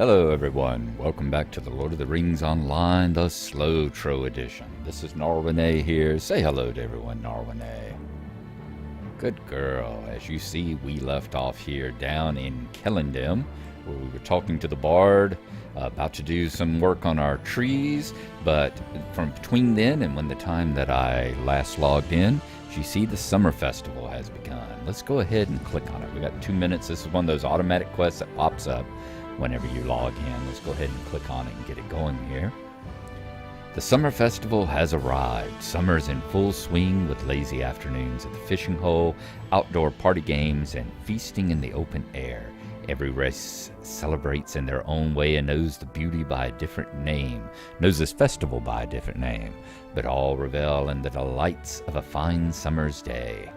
Hello everyone, welcome back to the Lord of the Rings Online, the SLOTRO edition. This is Gnarlrynae here. Say hello to everyone, Gnarlrynae. Good girl. As you see, we left off here down in Kellendem, where we were talking to the bard, about to do some work on our trees, but from between then and when the time that I last logged in, you see the summer festival has begun. Let's go ahead and click on it. We got 2 minutes. This is one of those automatic quests that pops up whenever you log in. Let's go ahead and click on it and get it going here. The summer festival has arrived. Summer's in full swing with lazy afternoons at the fishing hole, outdoor party games, and feasting in the open air. Every race celebrates in their own way and knows the beauty by a different name, knows this festival by a different name, but all revel in the delights of a fine summer's day.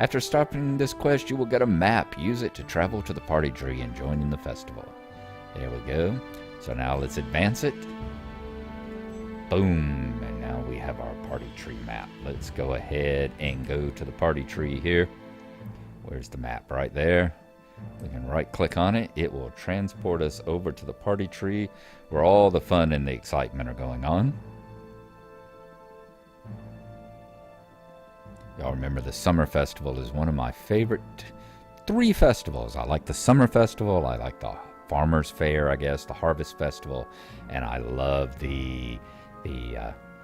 After stopping this quest, you will get a map. Use it to travel to the party tree and join in the festival. There we go. So now let's advance it. Boom. And now we have our party tree map. Let's go ahead and go to the party tree here. Where's the map? Right there. We can right click on it. It will transport us over to the party tree where all the fun and the excitement are going on. Y'all remember the summer festival is one of my favorite 3 festivals. I like the summer festival. I like the farmer's fair, I guess, the harvest festival, and I love I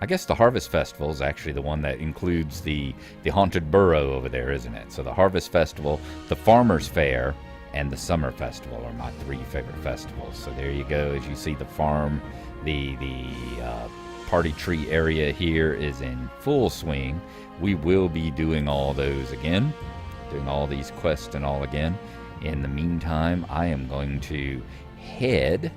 guess the harvest festival is actually the one that includes the haunted burrow over there, isn't it? So the harvest festival, the farmer's fair, and the summer festival are my 3 favorite festivals. So there you go. As you see, the farm, the party tree area here is in full swing. We will be doing all those again, doing all these quests and all again. In the meantime, I am going to head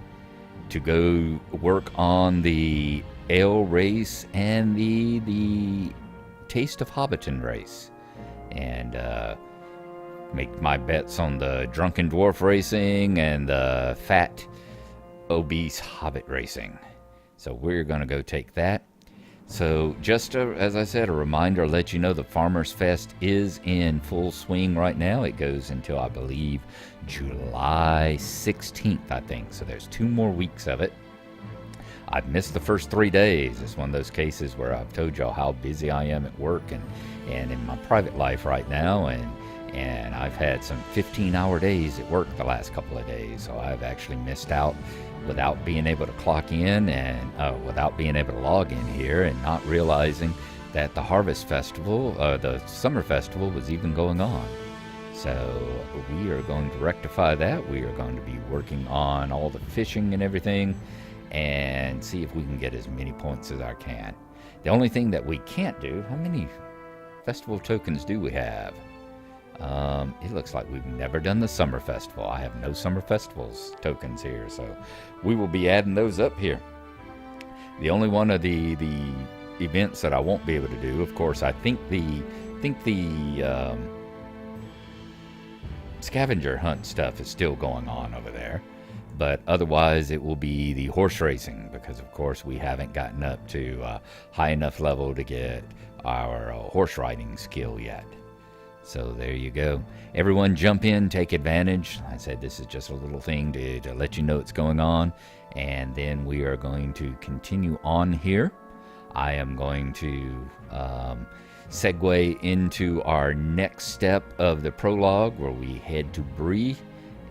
to go work on the ale race and the Taste of Hobbiton race, and make my bets on the drunken dwarf racing and the fat obese hobbit racing. So we're going to go take that. So just as I said, a reminder, let you know the Farmers Fest is in full swing right now. It goes until, I believe, July 16th, I think. So there's 2 more weeks of it. I've missed the first 3 days. It's one of those cases where I've told y'all how busy I am at work and in my private life right now. And I've had some 15-hour days at work the last couple of days. So I've actually missed out without being able to clock in and without being able to log in here and not realizing that the harvest festival, the summer festival was even going on. So we are going to rectify that. We are going to be working on all the fishing and everything and see if we can get as many points as I can. The only thing that we can't do, how many festival tokens do we have? It looks like we've never done the summer festival. I have no summer festivals tokens here, so we will be adding those up here. The only one of the events that I won't be able to do, of course, I think the scavenger hunt stuff is still going on over there, but otherwise it will be the horse racing, because of course we haven't gotten up to high enough level to get our horse riding skill yet. So there you go. Everyone jump in, take advantage. I said this is just a little thing to let you know what's going on. And then we are going to continue on here. I am going to segue into our next step of the prologue, where we head to Bree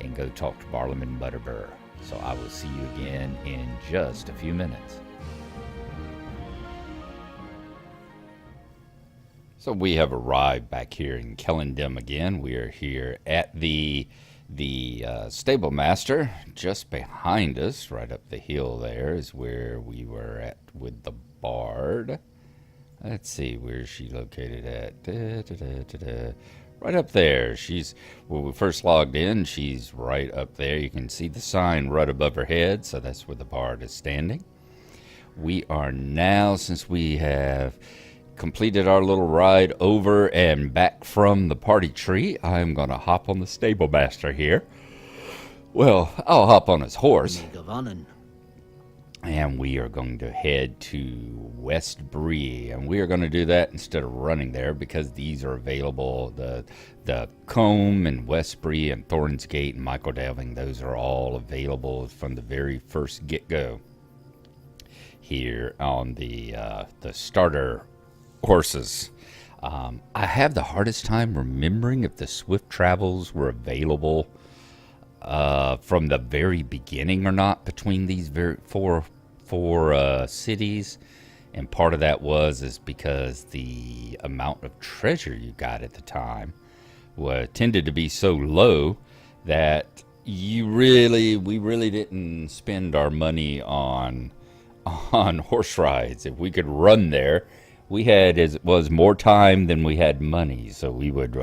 and go talk to Barlaam Butterbur. So I will see you again in just a few minutes. So we have arrived back here in Kellendem again. We are here at the stable master. Just behind us, right up the hill there, is where we were at with the bard. Let's see, where is she located at? Right up there. She's, when we first logged in, she's right up there. You can see the sign right above her head, so that's where the bard is standing. We are now, since we have completed our little ride over and back from the party tree, I'm going to hop on the stable master here. Well, I'll hop on his horse. And we are going to head to West Bree, and we are going to do that instead of running there because these are available. The Combe and West Bree and Thorns Gate and Michael Delving, those are all available from the very first get-go here on the starter horses. I have the hardest time remembering if the Swift Travels were available from the very beginning or not between these four cities, and part of that is because the amount of treasure you got at the time tended to be so low that we really didn't spend our money on horse rides. If we could run there, we had more time than we had money, so we would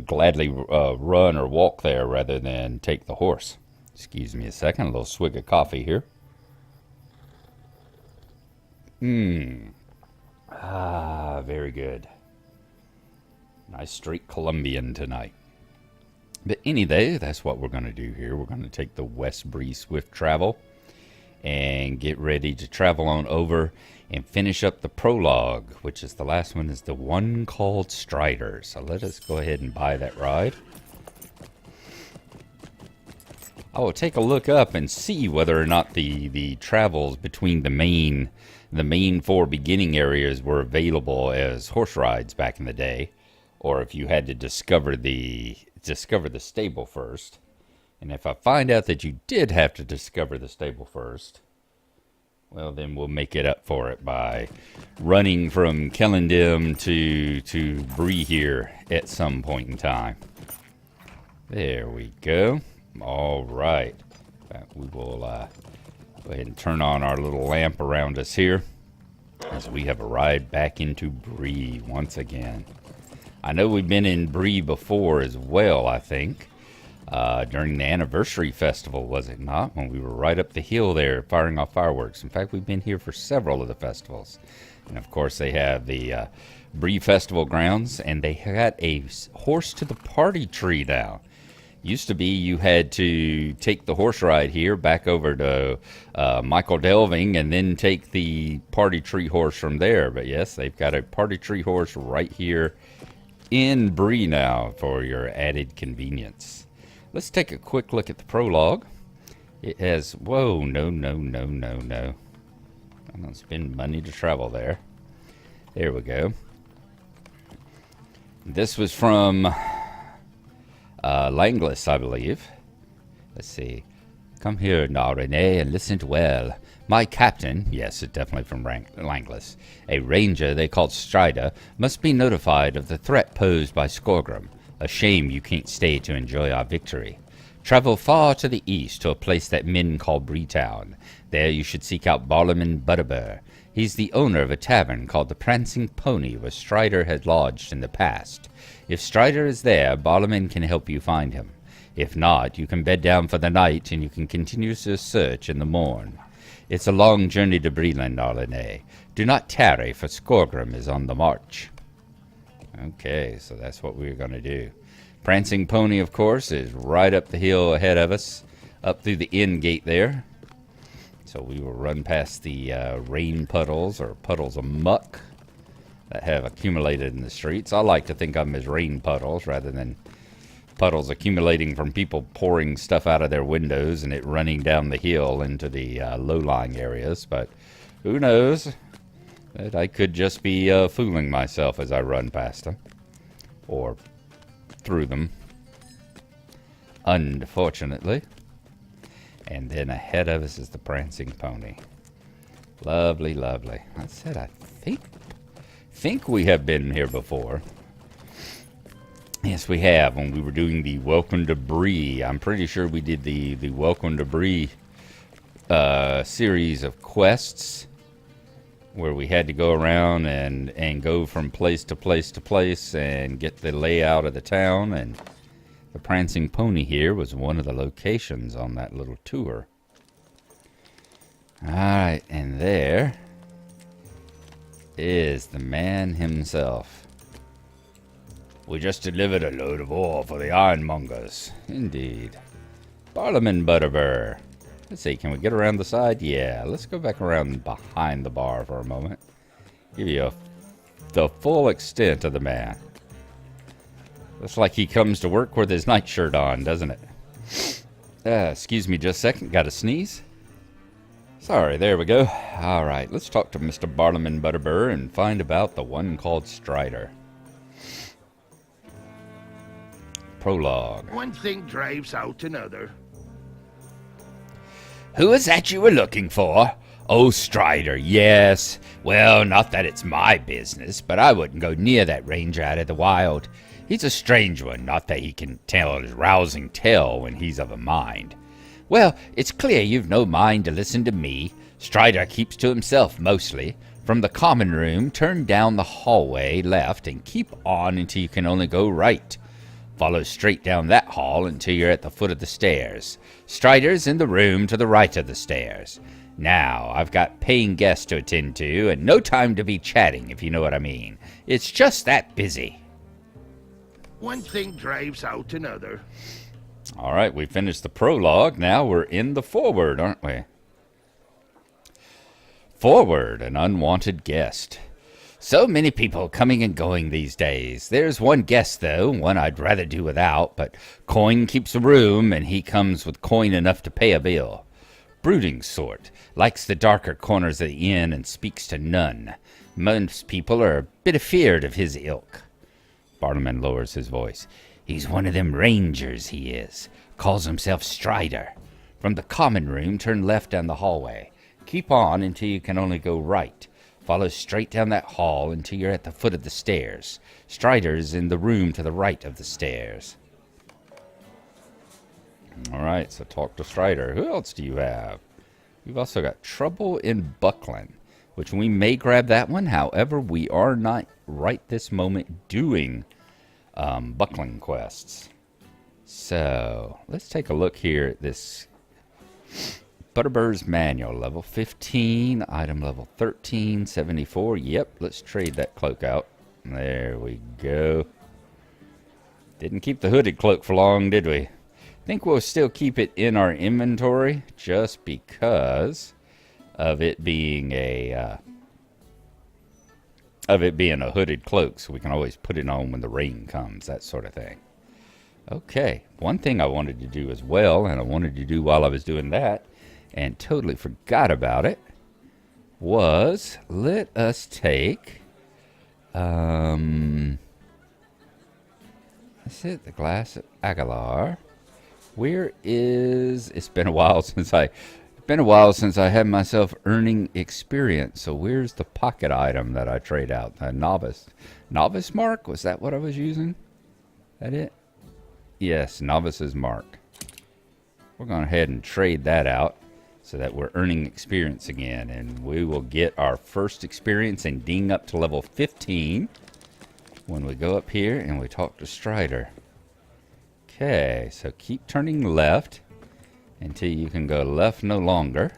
gladly run or walk there rather than take the horse. Excuse me a second, a little swig of coffee here. Very good. Nice straight Colombian tonight. But anyway, that's what we're going to do here. We're going to take the West Bree Swift Travel and get ready to travel on over and finish up the prologue, which is the last one, is the one called Strider. So let us go ahead and buy that ride. I will take a look up and see whether or not the travels between the main four beginning areas were available as horse rides back in the day, or if you had to discover the stable first. And if I find out that you did have to discover the stable first, well, then we'll make it up for it by running from Kellendim to Bree here at some point in time. There we go. All right. We will go ahead and turn on our little lamp around us here as we have arrived back into Bree once again. I know we've been in Bree before as well, I think. During the anniversary festival, was it not? When we were right up the hill there firing off fireworks. In fact, we've been here for several of the festivals. And of course, they have the Bree Festival grounds, and they had a horse to the party tree now. Used to be you had to take the horse ride here back over to Michael Delving and then take the party tree horse from there. But yes, they've got a party tree horse right here in Bree now for your added convenience. Let's take a quick look at the prologue. It has, whoa, no. I'm going to spend money to travel there. There we go. This was from Langlis, I believe. Let's see. Come here, Gnarlrynae, and listen well. My captain, yes, it's definitely from Langlis, a ranger they called Strider, must be notified of the threat posed by Skorgrim. A shame you can't stay to enjoy our victory. Travel far to the east to a place that men call Breetown. There you should seek out Barlaman Butterbur. He's the owner of a tavern called the Prancing Pony, where Strider had lodged in the past. If Strider is there, Barlaman can help you find him. If not, you can bed down for the night, and you can continue your search in the morn. It's a long journey to Breeland, Gnarlrynae. Do not tarry, for Skorgrim is on the march. Okay, so that's what we're going to do. Prancing Pony, of course, is right up the hill ahead of us, up through the inn gate there. So we will run past the rain puddles, or puddles of muck, that have accumulated in the streets. I like to think of them as rain puddles rather than puddles accumulating from people pouring stuff out of their windows and it running down the hill into the low-lying areas. But who knows? That I could just be fooling myself as I run past them. Or through them. Unfortunately. And then ahead of us is the Prancing Pony. Lovely, lovely. I said I think we have been here before. Yes, we have. When we were doing the Welcome to Bree. I'm pretty sure we did the Welcome to Bree series of quests, where we had to go around and go from place to place to place and get the layout of the town. And the Prancing Pony here was one of the locations on that little tour. Alright, and there is the man himself. We just delivered a load of ore for the ironmongers. Indeed. Barlaman Butterbur. Let's see, can we get around the side? Yeah, let's go back around behind the bar for a moment. Give you the full extent of the man. Looks like he comes to work with his nightshirt on, doesn't it? Excuse me just a second, gotta sneeze. Sorry, there we go. Alright, let's talk to Mr. Bartleman Butterbur and find about the one called Strider. Prologue. One thing drives out another. Who is that you were looking for? Oh, Strider, yes. Well, not that it's my business, but I wouldn't go near that ranger out of the wild. He's a strange one, not that he can tell his rousing tale when he's of a mind. Well, it's clear you've no mind to listen to me. Strider keeps to himself mostly. From the common room, turn down the hallway left and keep on until you can only go right. Follow straight down that hall until you're at the foot of the stairs. Strider's in the room to the right of the stairs. Now, I've got paying guests to attend to, and no time to be chatting, if you know what I mean. It's just that busy. One thing drives out another. All right, we finished the prologue. Now we're in the forward, aren't we? Forward, an unwanted guest. So many people coming and going these days. There's one guest, though, one I'd rather do without, but coin keeps a room, and he comes with coin enough to pay a bill. Brooding sort, likes the darker corners of the inn and speaks to none. Most people are a bit afeard of his ilk. Bartleman lowers his voice. He's one of them rangers, he is. Calls himself Strider. From the common room, turn left down the hallway. Keep on until you can only go right. Follow straight down that hall until you're at the foot of the stairs. Strider's in the room to the right of the stairs. All right, so talk to Strider. Who else do you have? We've also got Trouble in Buckland, which we may grab that one. However, we are not right this moment doing buckling quests. So let's take a look here at this Butterbur's Manual, level 15, item level 1374. Yep, let's trade that cloak out. There we go. Didn't keep the hooded cloak for long, did we? Think we'll still keep it in our inventory just because of it being a hooded cloak, so we can always put it on when the rain comes, that sort of thing. Okay, one thing I wanted to do as well, and I wanted to do while I was doing that, and totally forgot about it, was let us take, that's it, the Glass of Aguilar. Where is, it's been a while since I had myself earning experience, so where's the pocket item that I trade out? The novice mark? Was that what I was using? That it? Yes, novice's mark. We're going to go ahead and trade that out so that we're earning experience again, and we will get our first experience and ding up to level 15 when we go up here and we talk to Strider. Okay, so keep turning left until you can go left no longer,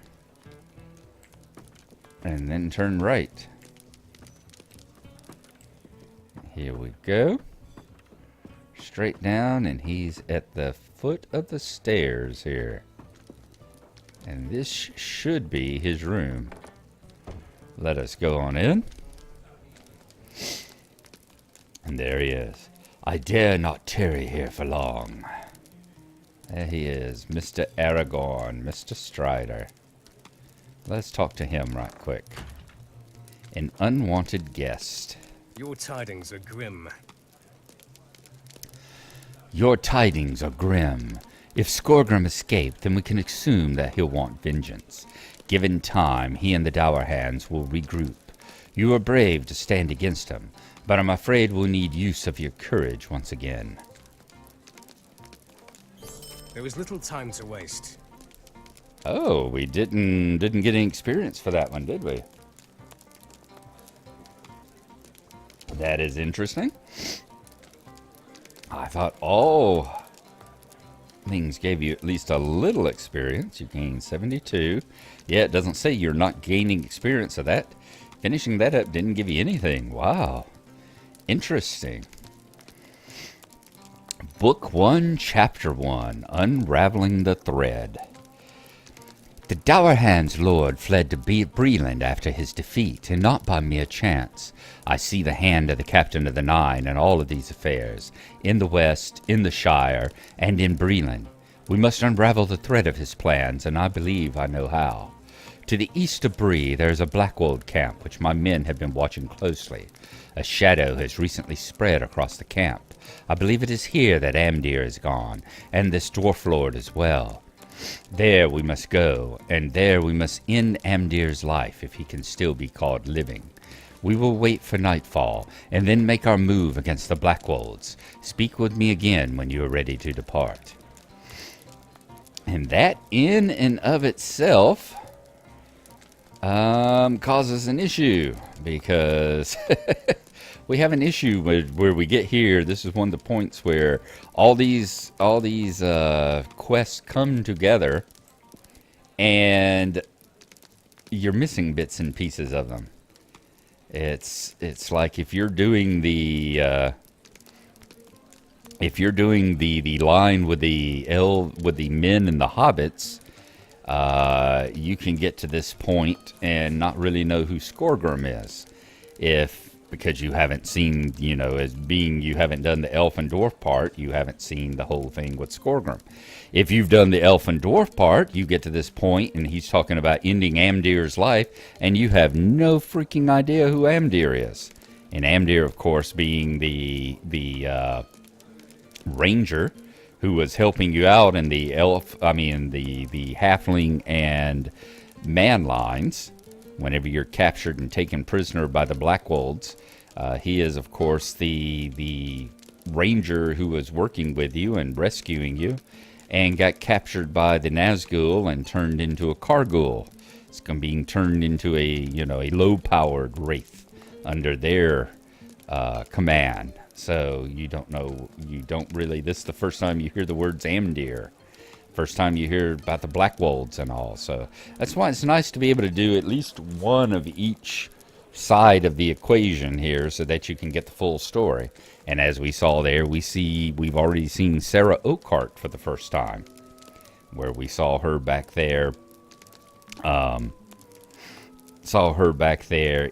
and then turn right. Here we go. Straight down, and he's at the foot of the stairs here. And this should be his room. Let us go on in. And there he is. I dare not tarry here for long. There he is, Mr. Aragorn, Mr. Strider. Let's talk to him right quick. An unwanted guest. Your tidings are grim. Your tidings are grim. If Skorgrim escaped, then we can assume that he'll want vengeance. Given time, he and the Dour Hands will regroup. You are brave to stand against him, but I'm afraid we'll need use of your courage once again. There was little time to waste. Oh, we didn't get any experience for that one, did we? That is interesting. I thought all things gave you at least a little experience. You gained 72. Yeah, it doesn't say you're not gaining experience of that. Finishing that up didn't give you anything. Wow. Interesting. Book 1, Chapter 1, Unraveling the Thread. The Dourhan's lord fled to Breeland after his defeat, and not by mere chance. I see the hand of the captain of the Nine in all of these affairs, in the west, in the Shire, and in Breeland. We must unravel the thread of his plans, and I believe I know how. To the east of Bree there is a Blackwold camp, which my men have been watching closely. A shadow has recently spread across the camp. I believe it is here that Amdir is gone, and this dwarf lord as well. There we must go, and there we must end Amdir's life, if he can still be called living. We will wait for nightfall, and then make our move against the Blackwolds. Speak with me again when you are ready to depart. And that, in and of itself, causes an issue, because we have an issue where we get here. This is one of the points where all these quests come together, and you're missing bits and pieces of them. It's like if you're doing the line with the men and the hobbits, you can get to this point and not really know who Skorgrim is, because you haven't seen, you haven't done the elf and dwarf part, you haven't seen the whole thing with Skorgrim. If you've done the elf and dwarf part, you get to this point and he's talking about ending Amdir's life, and you have no freaking idea who Amdir is. And Amdir, of course, being the ranger who was helping you out in the the halfling and man lines whenever you're captured and taken prisoner by the Blackwolds. He is, of course, the ranger who was working with you and rescuing you, and got captured by the Nazgul and turned into a Kargul. It's being turned into a low-powered wraith under their command. So you don't really, this is the first time you hear the words Amdir. First time you hear about the Blackwolds and all. So that's why it's nice to be able to do at least one of each side of the equation here, so that you can get the full story. And as we saw there, we've already seen Sarah Oakhart for the first time, where we saw her back there.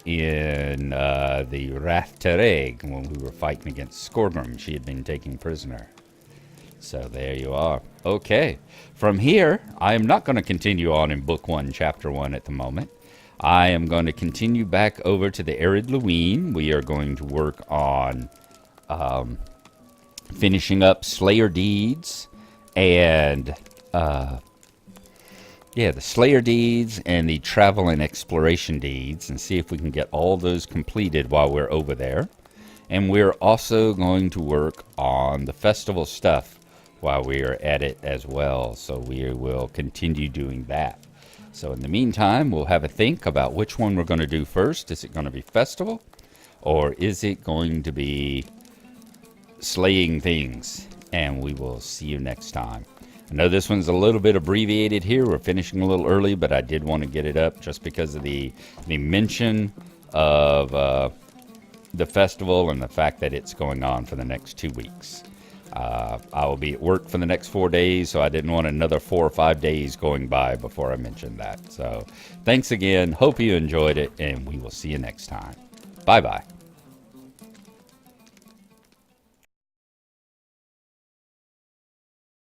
In the Rath Tereg when we were fighting against Skorgrim. She had been taken prisoner. So there you are. Okay. From here, I am not going to continue on in Book 1, Chapter 1 at the moment. I am going to continue back over to the Arid Luween. We are going to work on finishing up Slayer Deeds and the Slayer Deeds and the Travel and Exploration Deeds, and see if we can get all those completed while we're over there. And we're also going to work on the festival stuff while we are at it as well. So we will continue doing that. So in the meantime, we'll have a think about which one we're going to do first. Is it going to be festival, or is it going to be slaying things? And we will see you next time. I know this one's a little bit abbreviated here. We're finishing a little early, but I did want to get it up just because of the mention of the festival and the fact that it's going on for the next 2 weeks. I will be at work for the next 4 days, so I didn't want another 4 or 5 days going by before I mentioned that. So thanks again. Hope you enjoyed it, and we will see you next time. Bye-bye.